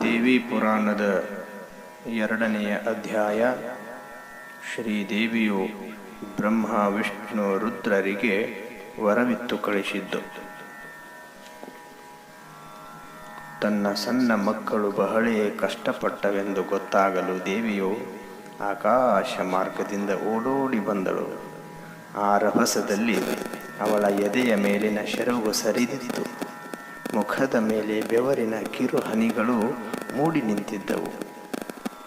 ದೇವಿ ಪುರಾಣದ 2ನೆಯ ಅಧ್ಯಾಯ. ಶ್ರೀದೇವಿಯು ಬ್ರಹ್ಮ ವಿಷ್ಣು ರುದ್ರರಿಗೆ ವರವಿತ್ತು ಕಳಿಸಿದ್ದು. ತನ್ನ ಸಣ್ಣ ಮಕ್ಕಳು ಬಹಳೇ ಕಷ್ಟಪಟ್ಟವೆಂದು ಗೊತ್ತಾಗಲು ದೇವಿಯು ಆಕಾಶ ಮಾರ್ಗದಿಂದ ಓಡೋಡಿ ಬಂದಳು. ಆ ರಭಸದಲ್ಲಿ ಅವಳ ಎದೆಯ ಮೇಲಿನ ಸೆರಗು ಸರಿದಿತ್ತು. ಮುಖದ ಮೇಲೆ ಬೆವರಿನ ಕಿರು ಹನಿಗಳು ಮೂಡಿ ನಿಂತಿದ್ದವು.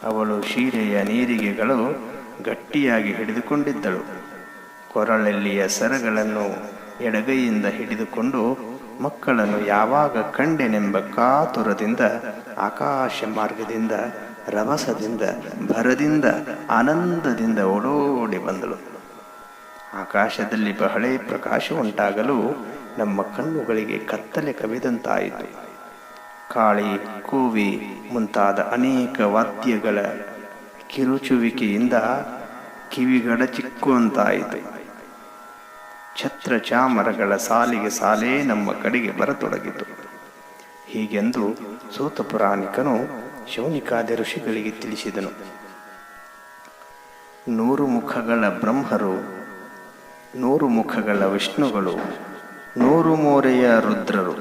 ಅವಳು ಸೀರೆಯ ನೀರಿಗೆಗಳು ಗಟ್ಟಿಯಾಗಿ ಹಿಡಿದುಕೊಂಡಿದ್ದಳು. ಕೊರಳಲ್ಲಿಯ ಸರಗಳನ್ನು ಎಡಗೈಯಿಂದ ಹಿಡಿದುಕೊಂಡು ಮಕ್ಕಳನ್ನು ಯಾವಾಗ ಕಂಡೆನೆಂಬ ಕಾತುರದಿಂದ ಆಕಾಶ ಮಾರ್ಗದಿಂದ ರಭಸದಿಂದ ಭರದಿಂದ ಆನಂದದಿಂದ ಓಡೋಡಿ ಬಂದಳು. ಆಕಾಶದಲ್ಲಿ ಬಹಳೇ ಪ್ರಕಾಶ ಉಂಟಾಗಲು ನಮ್ಮ ಕಣ್ಣುಗಳಿಗೆ ಕತ್ತಲೆ ಕವಿದಂತಾಯಿತು. ಕಾಳಿ, ಕೂವಿ ಮುಂತಾದ ಅನೇಕ ವಾದ್ಯಗಳ ಕಿರುಚುವಿಕೆಯಿಂದ ಕಿವಿಗಡಚಿಕ್ಕುವಂತಾಯಿತು. ಛತ್ರ ಚಾಮರಗಳ ಸಾಲಿಗೆ ಸಾಲೇ ನಮ್ಮ ಕಡೆಗೆ ಬರತೊಡಗಿತು. ಹೀಗೆಂದು ಸೂತ ಪುರಾಣಿಕನು ಶೌನಿಕಾದಿ ಋಷಿಗಳಿಗೆ ತಿಳಿಸಿದನು. 100 ಮುಖಗಳ ಬ್ರಹ್ಮರು, 100 ಮುಖಗಳ ವಿಷ್ಣುಗಳು, 100 ಮೂರೆಯ ರುದ್ರರು,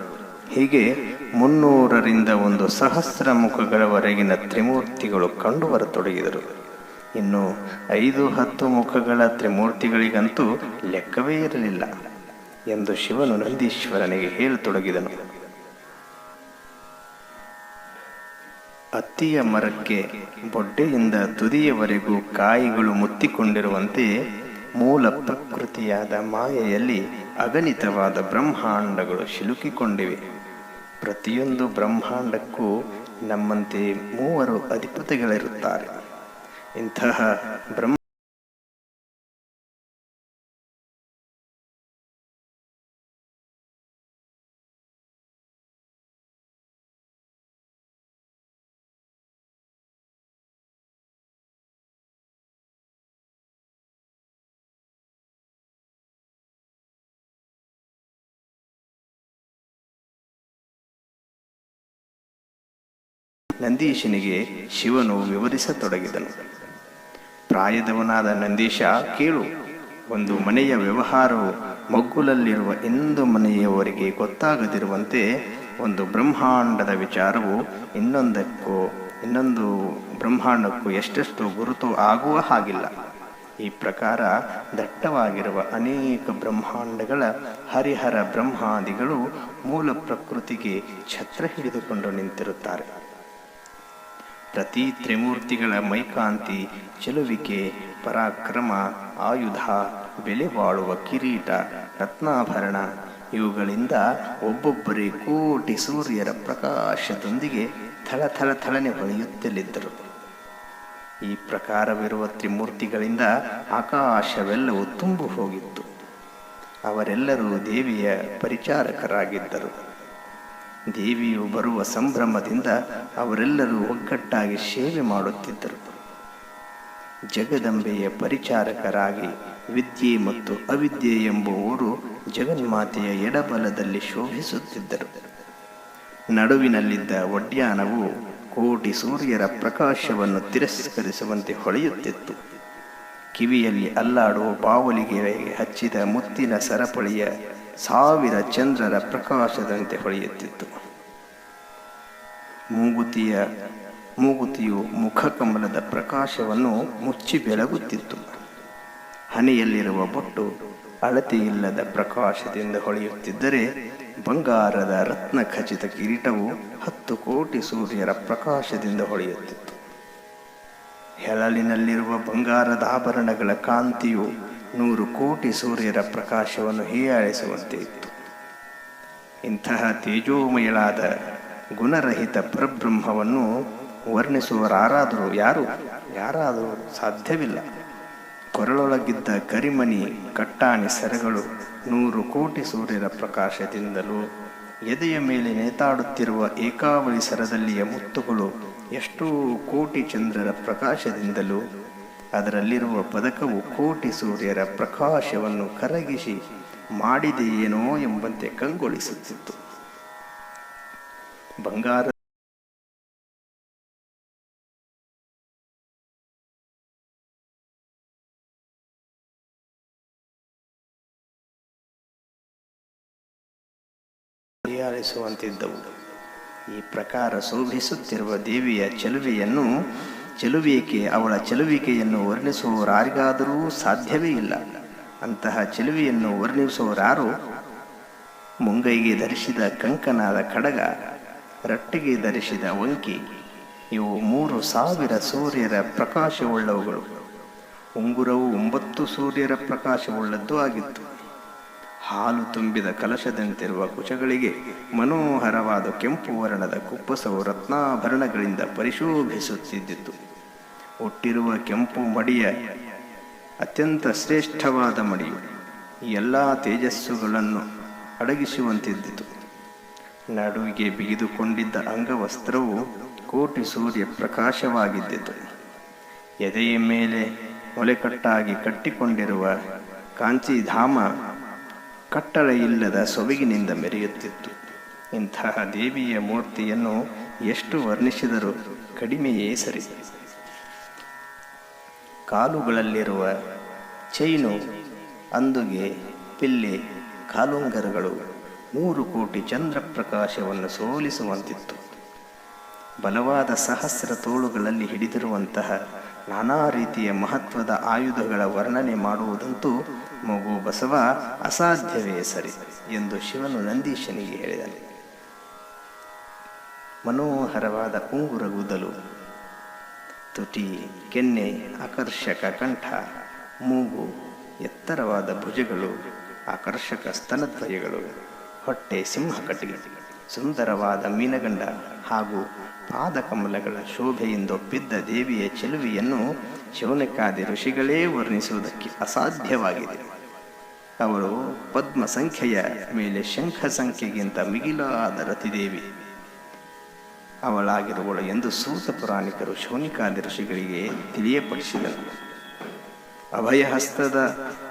ಹೀಗೆ 300ರಿಂದ 1,000 ಮುಖಗಳವರೆಗಿನ ತ್ರಿಮೂರ್ತಿಗಳು ಕಂಡುಬರತೊಡಗಿದರು. ಇನ್ನು 5-10 ಮುಖಗಳ ತ್ರಿಮೂರ್ತಿಗಳಿಗಂತೂ ಲೆಕ್ಕವೇ ಇರಲಿಲ್ಲ ಎಂದು ಶಿವನು ನಂದೀಶ್ವರನಿಗೆ ಹೇಳತೊಡಗಿದನು. ಅತ್ತಿಯ ಮರಕ್ಕೆ ಬೊಡ್ಡೆಯಿಂದ ತುದಿಯವರೆಗೂ ಕಾಯಿಗಳು ಮುತ್ತಿಕೊಂಡಿರುವಂತೆ ಮೂಲ ಪ್ರಕೃತಿಯಾದ ಮಾಯೆಯಲ್ಲಿ ಅಗಣಿತವಾದ ಬ್ರಹ್ಮಾಂಡಗಳು ಸಿಲುಕಿಕೊಂಡಿವೆ. ಪ್ರತಿಯೊಂದು ಬ್ರಹ್ಮಾಂಡಕ್ಕೂ ನಮ್ಮಂತೆ 3 ಅಧಿಪತಿಗಳಿರುತ್ತಾರೆ. ಇಂತಹ ಬ್ರಹ್ಮ ನಂದೀಶನಿಗೆ ಶಿವನು ವಿವರಿಸತೊಡಗಿದನು. ಪ್ರಾಯದವನಾದ ನಂದೀಶ, ಕೇಳು. ಒಂದು ಮನೆಯ ವ್ಯವಹಾರವು ಮಗ್ಗುಲಲ್ಲಿರುವ ಇನ್ನೊಂದು ಮನೆಯವರಿಗೆ ಗೊತ್ತಾಗದಿರುವಂತೆ ಒಂದು ಬ್ರಹ್ಮಾಂಡದ ವಿಚಾರವು ಇನ್ನೊಂದು ಬ್ರಹ್ಮಾಂಡಕ್ಕೂ ಎಷ್ಟೆಷ್ಟು ಗುರುತು ಆಗುವ ಹಾಗಿಲ್ಲ. ಈ ಪ್ರಕಾರ ದಟ್ಟವಾಗಿರುವ ಅನೇಕ ಬ್ರಹ್ಮಾಂಡಗಳ ಹರಿಹರ ಬ್ರಹ್ಮಾದಿಗಳು ಮೂಲ ಪ್ರಕೃತಿಗೆ ಛತ್ರ ಹಿಡಿದುಕೊಂಡು ನಿಂತಿರುತ್ತಾರೆ. ಪ್ರತಿ ತ್ರಿಮೂರ್ತಿಗಳ ಮೈಕಾಂತಿ, ಚೆಲುವಿಕೆ, ಪರಾಕ್ರಮ, ಆಯುಧ, ಬೆಲೆ ಬಾಳುವ ಕಿರೀಟ, ರತ್ನಾಭರಣ ಇವುಗಳಿಂದ ಒಬ್ಬೊಬ್ಬರೇ ಕೋಟಿ ಸೂರ್ಯರ ಪ್ರಕಾಶದೊಂದಿಗೆ ಥಳಥಳನೆ ಹೊಳೆಯುತ್ತಲಿದ್ದರು. ಈ ಪ್ರಕಾರವಿರುವ ತ್ರಿಮೂರ್ತಿಗಳಿಂದ ಆಕಾಶವೆಲ್ಲವೂ ತುಂಬು ಹೋಗಿತ್ತು. ಅವರೆಲ್ಲರೂ ದೇವಿಯ ಪರಿಚಾರಕರಾಗಿದ್ದರು. ದೇವಿಯು ಬರುವ ಸಂಭ್ರಮದಿಂದ ಅವರೆಲ್ಲರೂ ಒಗ್ಗಟ್ಟಾಗಿ ಸೇವೆ ಮಾಡುತ್ತಿದ್ದರು. ಜಗದಂಬೆಯ ಪರಿಚಾರಕರಾಗಿ ವಿದ್ಯೆ ಮತ್ತು ಅವಿದ್ಯೆ ಎಂಬುವರು ಜಗನ್ಮಾತೆಯ ಎಡಬಲದಲ್ಲಿ ಶೋಭಿಸುತ್ತಿದ್ದರು. ನಡುವಿನಲ್ಲಿದ್ದ ಒಡ್ಯಾನವು ಕೋಟಿ ಸೂರ್ಯರ ಪ್ರಕಾಶವನ್ನು ತಿರಸ್ಕರಿಸುವಂತೆ ಹೊಳೆಯುತ್ತಿತ್ತು. ಕಿವಿಯಲ್ಲಿ ಅಲ್ಲಾಡುವ ಬಾವಲಿಗೆ ಹಚ್ಚಿದ ಮುತ್ತಿನ ಸರಪಳಿಯ 1000 ಚಂದ್ರರ ಪ್ರಕಾಶದಂತೆ ಹೊಳೆಯುತ್ತಿತ್ತು. ಮೂಗುತಿಯು ಮುಖಕಮಲದ ಪ್ರಕಾಶವನ್ನು ಮುಚ್ಚಿ ಬೆಳಗುತ್ತಿತ್ತು. ಹಣೆಯಲ್ಲಿರುವ ಬೊಟ್ಟು ಅಳತೆಯಿಲ್ಲದ ಪ್ರಕಾಶದಿಂದ ಹೊಳೆಯುತ್ತಿದ್ದರೆ, ಬಂಗಾರದ ರತ್ನ ಖಚಿತ ಕಿರೀಟವು 10 ಕೋಟಿ ಸೂರ್ಯರ ಪ್ರಕಾಶದಿಂದ ಹೊಳೆಯುತ್ತಿತ್ತು. ಹೆಳಲಿನಲ್ಲಿರುವ ಬಂಗಾರದ ಆಭರಣಗಳ ಕಾಂತಿಯು 100 ಕೋಟಿ ಸೂರ್ಯರ ಪ್ರಕಾಶವನ್ನು ಹೀಯಾಳಿಸುವಂತೆ ಇತ್ತು. ಇಂತಹ ತೇಜೋಮಯಳಾದ ಗುಣರಹಿತ ಪರಬ್ರಹ್ಮವನ್ನು ವರ್ಣಿಸುವರಾರಾದರೂ ಯಾರಾದರೂ ಸಾಧ್ಯವಿಲ್ಲ. ಕೊರಳೊಳಗಿದ್ದ ಕರಿಮಣಿ ಕಟ್ಟಾಣಿ ಸರಗಳು 100 ಕೋಟಿ ಸೂರ್ಯರ ಪ್ರಕಾಶದಿಂದಲೂ, ಎದೆಯ ಮೇಲೆ ನೇತಾಡುತ್ತಿರುವ ಏಕಾವಳಿ ಸರದಲ್ಲಿಯ ಮುತ್ತುಗಳು ಎಷ್ಟೋ ಕೋಟಿ ಚಂದ್ರರ ಪ್ರಕಾಶದಿಂದಲೂ, ಅದರಲ್ಲಿರುವ ಪದಕವು ಕೋಟಿ ಸೂರ್ಯರ ಪ್ರಕಾಶವನ್ನು ಕರಗಿಸಿ ಮಾಡಿದೆಯೇನೋ ಎಂಬಂತೆ ಕಂಗೊಳಿಸುತ್ತಿತ್ತು. ಬಂಗಾರ ಹೀಯಾಳಿಸುವಂತಿದ್ದವು. ಈ ಪ್ರಕಾರ ಶೋಭಿಸುತ್ತಿರುವ ದೇವಿಯ ಅವಳ ಚೆಲುವಿಕೆಯನ್ನು ವರ್ಣಿಸುವವರಾರಿಗಾದರೂ ಸಾಧ್ಯವೇ ಇಲ್ಲ. ಅಂತಹ ಚೆಲುವೆಯನ್ನು ವರ್ಣಿಸುವವರಾರು? ಮುಂಗೈಗೆ ಧರಿಸಿದ ಕಂಕನಾದ ಖಡ್ಗ, ರಟ್ಟಿಗೆ ಧರಿಸಿದ ವಂಕಿ, ಇವು 3,000 ಸೂರ್ಯರ ಪ್ರಕಾಶವುಳ್ಳವುಗಳು. ಉಂಗುರವು 9 ಸೂರ್ಯರ ಪ್ರಕಾಶವುಳ್ಳದ್ದು ಆಗಿತ್ತು. ಹಾಲು ತುಂಬಿದ ಕಲಶದಂತಿರುವ ಕುಚಗಳಿಗೆ ಮನೋಹರವಾದ ಕೆಂಪು ವರ್ಣದ ಕುಪ್ಪಸವು ರತ್ನಾಭರಣಗಳಿಂದ ಪರಿಶೋಭಿಸುತ್ತಿದ್ದಿತು. ಹುಟ್ಟಿರುವ ಕೆಂಪು ಮಡಿಯ ಅತ್ಯಂತ ಶ್ರೇಷ್ಠವಾದ ಮಡಿಯು ಈ ಎಲ್ಲ ತೇಜಸ್ಸುಗಳನ್ನು ಅಡಗಿಸುವಂತಿದ್ದಿತು. ನಡುವಿಗೆ ಬಿಗಿದುಕೊಂಡಿದ್ದ ಅಂಗವಸ್ತ್ರವು ಕೋಟಿ ಸೂರ್ಯ ಪ್ರಕಾಶವಾಗಿದ್ದಿತು. ಎದೆಯ ಮೇಲೆ ಮೊಲೆಕಟ್ಟಾಗಿ ಕಟ್ಟಿಕೊಂಡಿರುವ ಕಾಂಚಿಧಾಮ ಕಟ್ಟಳೆಯಿಲ್ಲದ ಸೊಬಗಿನಿಂದ ಮೆರೆಯುತ್ತಿತ್ತು. ಇಂತಹ ದೇವಿಯ ಮೂರ್ತಿಯನ್ನು ಎಷ್ಟು ವರ್ಣಿಸಿದರೂ ಕಡಿಮೆಯೇ ಸರಿ. ಕಾಲುಗಳಲ್ಲಿರುವ ಚೈನು, ಅಂದುಗೆ, ಪಿಲ್ಲೆ, ಕಾಲುಂಗರಗಳು 3 ಕೋಟಿ ಚಂದ್ರ ಪ್ರಕಾಶವನ್ನು ಸೋಲಿಸುವಂತಿತ್ತು. ಬಲವಾದ ಸಹಸ್ರ ತೋಳುಗಳಲ್ಲಿ ಹಿಡಿದಿರುವಂತಹ ನಾನಾ ರೀತಿಯ ಮಹತ್ವದ ಆಯುಧಗಳ ವರ್ಣನೆ ಮಾಡುವುದಂತೂ ಮಗು ಬಸವ ಅಸಾಧ್ಯವೇ ಸರಿ ಎಂದು ಶಿವನು ನಂದೀಶನಿಗೆ ಹೇಳಿದನು. ಮನೋಹರವಾದ ಉಂಗುರಗುದಲು, ತುಟಿ, ಕೆನ್ನೆ, ಆಕರ್ಷಕ ಕಂಠ, ಮೂಗು, ಎತ್ತರವಾದ ಭುಜಗಳು, ಆಕರ್ಷಕ ಸ್ತನದ್ವಯಗಳು, ಹೊಟ್ಟೆ ಸಿಂಹಕಟಿ, ಸುಂದರವಾದ ಮೀನಗಂಡ ಹಾಗೂ ಪಾದಕಮಲಗಳ ಶೋಭೆಯಿಂದೊಪ್ಪಿದ್ದ ದೇವಿಯ ಚೆಲುವೆಯನ್ನು ಶೌನಕಾದಿ ಋಷಿಗಳೇ ವರ್ಣಿಸುವುದಕ್ಕೆ ಅಸಾಧ್ಯವಾಗಿದೆ. ಅವಳು ಪದ್ಮ ಸಂಖ್ಯೆಯ ಮೇಲೆ ಶಂಖ ಸಂಖ್ಯೆಗಿಂತ ಮಿಗಿಲಾದ ರತಿದೇವಿ ಅವಳಾಗಿರುವಳು ಎಂದು ಸೂತ ಪುರಾಣಿಕರು ಶೌನಕಾದಿ ಋಷಿಗಳಿಗೆ ತಿಳಿಯಪಡಿಸಿದರು. ಅಭಯಹಸ್ತದ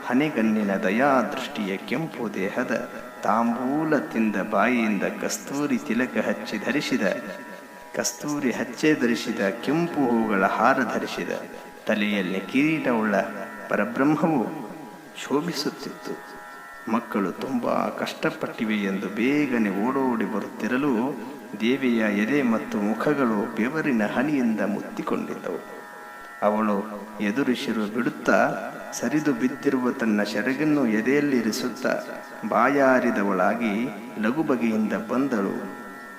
ಹನೆಗಣ್ಣಿನ ದಯಾದೃಷ್ಟಿಯ ಕೆಂಪು ದೇಹದ ತಾಂಬೂಲ ತಿಂದ ಬಾಯಿಯಿಂದ ಕಸ್ತೂರಿ ತಿಲಕ ಧರಿಸಿದ ಕೆಂಪು ಹೂಗಳ ಹಾರ ಧರಿಸಿದ ತಲೆಯಲ್ಲಿ ಕಿರೀಟವುಳ್ಳ ಪರಬ್ರಹ್ಮವು ಶೋಭಿಸುತ್ತಿತ್ತು. ಮಕ್ಕಳು ತುಂಬ ಕಷ್ಟಪಟ್ಟಿವೆ ಎಂದು ಬೇಗನೆ ಓಡೋಡಿ ಬರುತ್ತಿರಲು ದೇವಿಯ ಎದೆ ಮತ್ತು ಮುಖಗಳು ಬೆವರಿನ ಹನಿಯಿಂದ ಮುತ್ತಿಕೊಂಡಿದ್ದವು. ಅವಳು ಎದುರಿಸಿರು ಬಿಡುತ್ತಾ ಸರಿದು ಬಿದ್ದಿರುವ ತನ್ನ ಸೆರಗನ್ನು ಎದೆಯಲ್ಲಿರಿಸುತ್ತಾ ಬಾಯಾರಿದವಳಾಗಿ ಲಘು ಬಗೆಯಿಂದ ಬಂದಳು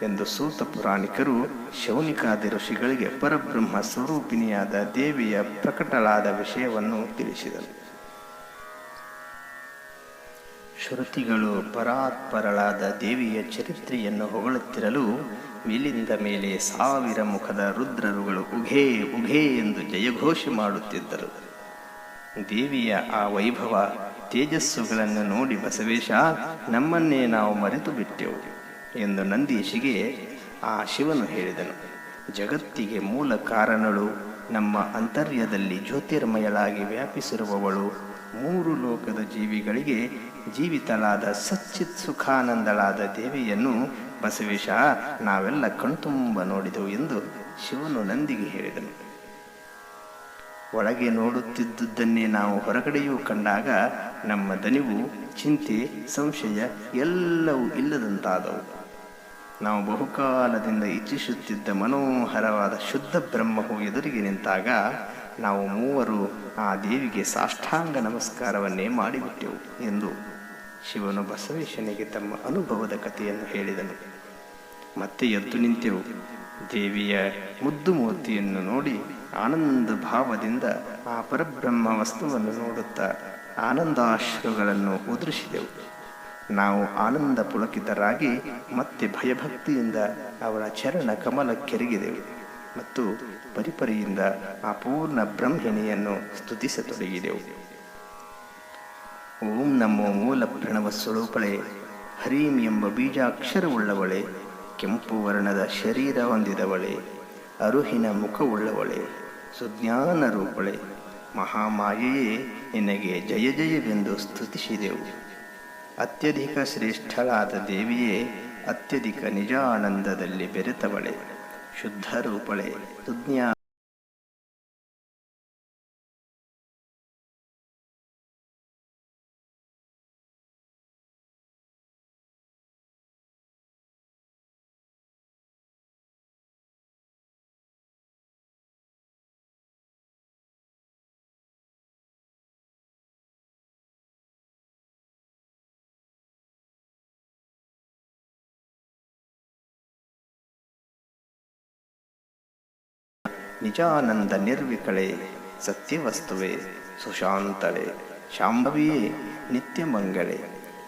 ಎಂದು ಸೂತ ಪುರಾಣಿಕರು ಶೌನಕಾದಿ ಋಷಿಗಳಿಗೆ ಪರಬ್ರಹ್ಮ ಸ್ವರೂಪಿಣಿಯಾದ ದೇವಿಯ ಪ್ರಕಟಳಾದ ವಿಷಯವನ್ನು ತಿಳಿಸಿದರು. ಶ್ರುತಿಗಳು ಪರಾತ್ಪರಳಾದ ದೇವಿಯ ಚರಿತ್ರೆಯನ್ನು ಹೊಗಳುತ್ತಿರಲು ಮೇಲಿಂದ ಮೇಲೆ 1000 ಮುಖದ ರುದ್ರರುಗಳು ಉಘೇ ಉಘೇ ಎಂದು ಜಯಘೋಷ ಮಾಡುತ್ತಿದ್ದರು. ದೇವಿಯ ಆ ವೈಭವ ತೇಜಸ್ಸುಗಳನ್ನು ನೋಡಿ ಬಸವೇಶ, ನಮ್ಮನ್ನೇ ನಾವು ಮರೆತು ಬಿಟ್ಟೆವು ಎಂದು ನಂದೀಶಿಗೆ ಆ ಶಿವನು ಹೇಳಿದನು. ಜಗತ್ತಿಗೆ ಮೂಲ ಕಾರಣಳು, ನಮ್ಮ ಅಂತರ್ಯದಲ್ಲಿ ಜ್ಯೋತಿರ್ಮಯಳಾಗಿ ವ್ಯಾಪಿಸಿರುವವಳು, 3 ಲೋಕದ ಜೀವಿಗಳಿಗೆ ಜೀವಿತಳಾದ ಸಚ್ಚಿತ್ ಸುಖಾನಂದಳಾದ ದೇವಿಯನ್ನು ಬಸವೇಶ ನಾವೆಲ್ಲ ಕಣ್ತುಂಬ ನೋಡಿದೆವು ಎಂದು ಶಿವನು ನಂದಿಗೆ ಹೇಳಿದನು. ಒಳಗೆ ನೋಡುತ್ತಿದ್ದುದನ್ನೇ ನಾವು ಹೊರಗಡೆಯೂ ಕಂಡಾಗ ನಮ್ಮ ದನಿವು, ಚಿಂತೆ, ಸಂಶಯ ಎಲ್ಲವೂ ಇಲ್ಲದಂತಾದವು. ನಾವು ಬಹುಕಾಲದಿಂದ ಇಚ್ಛಿಸುತ್ತಿದ್ದ ಮನೋಹರವಾದ ಶುದ್ಧ ಬ್ರಹ್ಮವು ಎದುರಿಗೆ ನಿಂತಾಗ ನಾವು 3 ಆ ದೇವಿಗೆ ಸಾಷ್ಟಾಂಗ ನಮಸ್ಕಾರವನ್ನೇ ಮಾಡಿಬಿಟ್ಟೆವು ಎಂದು ಶಿವನು ಬಸವೇಶನಿಗೆ ತಮ್ಮ ಅನುಭವದ ಕಥೆಯನ್ನು ಹೇಳಿದನು. ಮತ್ತೆ ಎದ್ದು ನಿಂತೆವು. ದೇವಿಯ ಮುದ್ದು ಮೂರ್ತಿಯನ್ನು ನೋಡಿ ಆನಂದ ಭಾವದಿಂದ ಆ ಪರಬ್ರಹ್ಮ ವಸ್ತುವನ್ನು ನೋಡುತ್ತಾ ಆನಂದಾಶ್ರುಗಳನ್ನು ಉದುರಿಸಿದೆವು. ನಾವು ಆನಂದ ಪುಳಕಿತರಾಗಿ ಮತ್ತೆ ಭಯಭಕ್ತಿಯಿಂದ ಅವಳ ಚರಣ ಕಮಲ ಕೆರಗಿದೆವು ಮತ್ತು ಪರಿಪರಿಯಿಂದ ಆ ಪೂರ್ಣ ಬ್ರಹ್ಮಿಣಿಯನ್ನು ಸ್ತುತಿಸತೊಡಗಿದೆವು. ಓಂ ನಮೋ ಮೂಲ ಪ್ರಣವ ಸ್ವರೂಪಳೆ, ಹರೀಂ ಎಂಬ ಬೀಜಾಕ್ಷರವುಳ್ಳವಳೆ, ಕೆಂಪು ವರ್ಣದ ಶರೀರ ಹೊಂದಿದವಳೆ, ಅರುಹಿನ ಮುಖವುಳ್ಳವಳೆ, ಸುಜ್ಞಾನ ರೂಪಳೆ, ಮಹಾಮಾಯೆಯೇ ನಿನಗೆ ಜಯ ಜಯವೆಂದು ಸ್ತುತಿಸಿದೆವು. ಅತ್ಯಧಿಕ ಶ್ರೇಷ್ಠಳಾದ ದೇವಿಯೇ, ಅತ್ಯಧಿಕ ನಿಜಾನಂದದಲ್ಲಿ ಬೆರೆತವಳೆ, ಶುದ್ಧ ರೂಪಳೆ, ಸುಜ್ಞಾನ ನಿಜಾನಂದ ನಿರ್ವಿಕಳೆ ಸತ್ಯವಸ್ತುವೆ ಸುಶಾಂತಳೆ ಶಾಂಭವಿಯೇ ನಿತ್ಯಮಂಗಳೆ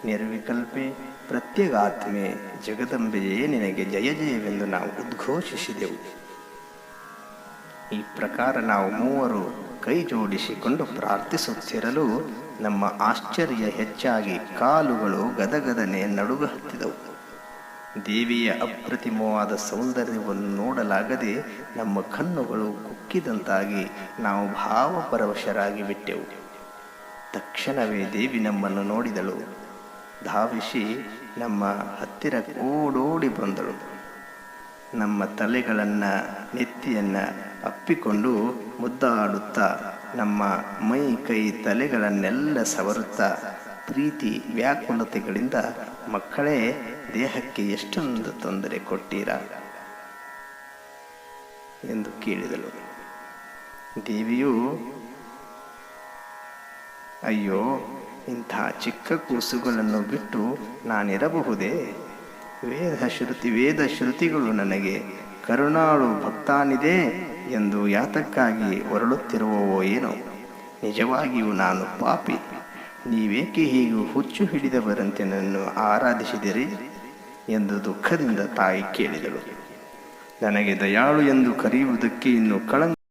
ನಿರ್ವಿಕಲ್ಪೆ ಪ್ರತ್ಯಗಾತ್ಮೆ ಜಗದಂಬೆಯೇ ನಿನಗೆ ಜಯ ಜಯವೆಂದು ನಾವು ಉದ್ಘೋಷಿಸಿದೆವು. ಈ ಪ್ರಕಾರ ನಾವು ಮೂವರು ಕೈ ಜೋಡಿಸಿಕೊಂಡು ಪ್ರಾರ್ಥಿಸುತ್ತಿರಲು ನಮ್ಮ ಆಶ್ಚರ್ಯ ಹೆಚ್ಚಾಗಿ ಕಾಲುಗಳು ಗದಗದನೆ ನಡುಗ ಹತ್ತಿದವು. ದೇವಿಯ ಅಪ್ರತಿಮವಾದ ಸೌಂದರ್ಯವನ್ನು ನೋಡಲಾಗದೆ ನಮ್ಮ ಕಣ್ಣುಗಳು ಕುಕ್ಕಿದಂತಾಗಿ ನಾವು ಭಾವಪರವಶರಾಗಿ ಬಿಟ್ಟೆವು. ತಕ್ಷಣವೇ ದೇವಿ ನಮ್ಮನ್ನು ನೋಡಿದಳು. ಧಾವಿಸಿ ನಮ್ಮ ಹತ್ತಿರ ಓಡೋಡಿ ಬಂದಳು. ನಮ್ಮ ತಲೆಗಳನ್ನು ನೆತ್ತಿಯನ್ನು ಅಪ್ಪಿಕೊಂಡು ಮುದ್ದಾಡುತ್ತಾ ನಮ್ಮ ಮೈ ಕೈ ತಲೆಗಳನ್ನೆಲ್ಲ ಸವರುತ್ತಾ ಪ್ರೀತಿ ವ್ಯಾಕುಲತೆಗಳಿಂದ ಮಕ್ಕಳೇ ದೇಹಕ್ಕೆ ಎಷ್ಟೊಂದು ತೊಂದರೆ ಕೊಟ್ಟೀರಾ ಎಂದು ಕೇಳಿದಳು. ದೇವಿಯು ಅಯ್ಯೋ, ಇಂಥ ಚಿಕ್ಕ ಕೂಸುಗಳನ್ನು ಬಿಟ್ಟು ನಾನಿರಬಹುದೇ? ವೇದ ಶ್ರುತಿಗಳು ನನಗೆ ಕರುಣಾಳು ಭಕ್ತಾನಿದೆ ಎಂದು ಯಾತಕ್ಕಾಗಿ ಹೊರಳುತ್ತಿರುವವೋ ಏನೋ. ನಿಜವಾಗಿಯೂ ನಾನು ಪಾಪಿ. ನೀವೇಕೆ ಹೀಗೂ ಹುಚ್ಚು ಹಿಡಿದವರಂತೆ ನನ್ನನ್ನು ಆರಾಧಿಸಿದಿರಿ ಎಂದು ದುಃಖದಿಂದ ತಾಯಿ ಕೇಳಿದಳು. ನನಗೆ ದಯಾಳು ಎಂದು ಕರೆಯುವುದಕ್ಕೆ ಇನ್ನು